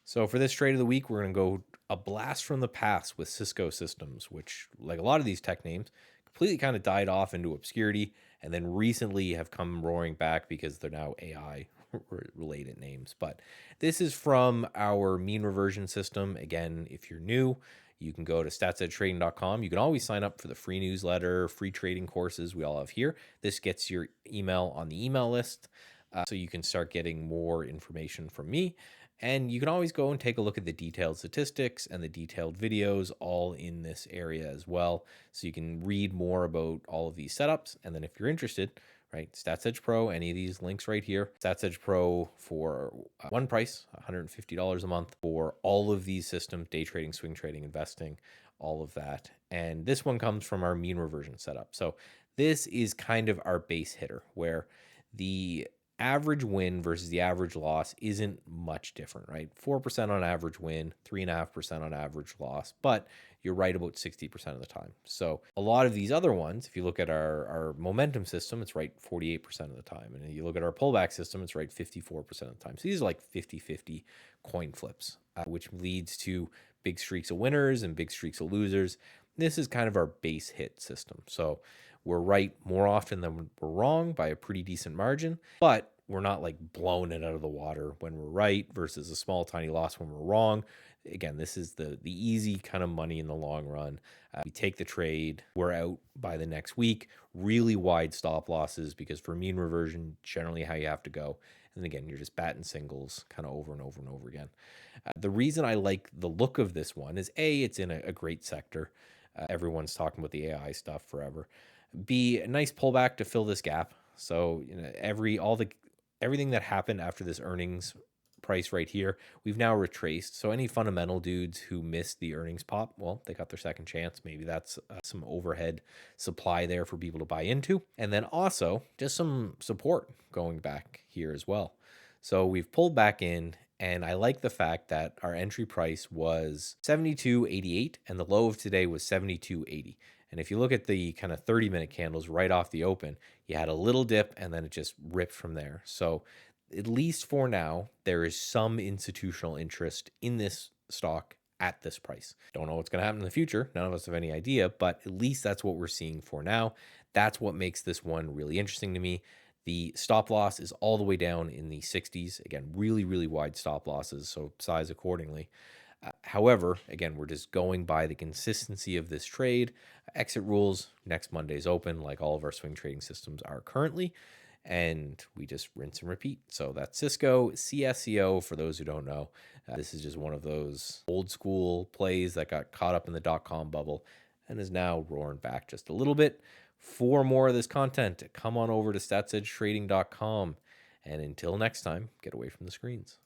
So for this trade of the week, we're going to go a blast from the past with Cisco Systems, which, like a lot of these tech names, completely kind of died off into obscurity and then recently have come roaring back because they're now AI related names. But this is from our mean reversion system. Again, if you're new, you can go to StatsEdgeTrading.com. You can always sign up for the free newsletter, free trading courses we all have here. This gets your email on the email list, so you can start getting more information from me. And you can always go and take a look at the detailed statistics and the detailed videos all in this area as well. So you can read more about all of these setups. And then if you're interested, right, StatsEdge Pro, any of these links right here, StatsEdge Pro for one price, $150 a month for all of these systems, day trading, swing trading, investing, all of that. And this one comes from our mean reversion setup. So this is kind of our base hitter where the average win versus the average loss isn't much different, right? 4% on average win, 3.5% on average loss, but you're right about 60% of the time. So a lot of these other ones, if you look at our momentum system, it's right 48% of the time. And you look at our pullback system, it's right 54% of the time. So these are like 50-50 coin flips, which leads to big streaks of winners and big streaks of losers. This is kind of our base hit system. So we're right more often than we're wrong by a pretty decent margin, but we're not like blowing it out of the water when we're right versus a small, tiny loss when we're wrong. Again, this is the easy kind of money in the long run. We take the trade, we're out by the next week. Really wide stop losses because for mean reversion, generally how you have to go. And again, you're just batting singles kind of over and over and over again. The reason I like the look of this one is A, it's in a great sector. Everyone's talking about the AI stuff forever. B, a nice pullback to fill this gap. So everything that happened after this earnings price right here, we've now retraced. So any fundamental dudes who missed the earnings pop, well, they got their second chance. Maybe that's some overhead supply there for people to buy into. And then also just some support going back here as well. So we've pulled back in, and I like the fact that our entry price was 72.88 and the low of today was 72.80. And if you look at the kind of 30-minute candles right off the open, you had a little dip and then it just ripped from there. So at least for now, there is some institutional interest in this stock at this price. Don't know what's going to happen in the future. None of us have any idea, but at least that's what we're seeing for now. That's what makes this one really interesting to me. The stop loss is all the way down in the 60s. Again, really, really wide stop losses, so size accordingly. However, again, we're just going by the consistency of this trade. Exit rules, next Monday's open, like all of our swing trading systems are currently. And we just rinse and repeat. So that's Cisco, CSCO, for those who don't know. This is just one of those old school plays that got caught up in the dot-com bubble and is now roaring back just a little bit. For more of this content, come on over to StatsEdgeTrading.com. And until next time, get away from the screens.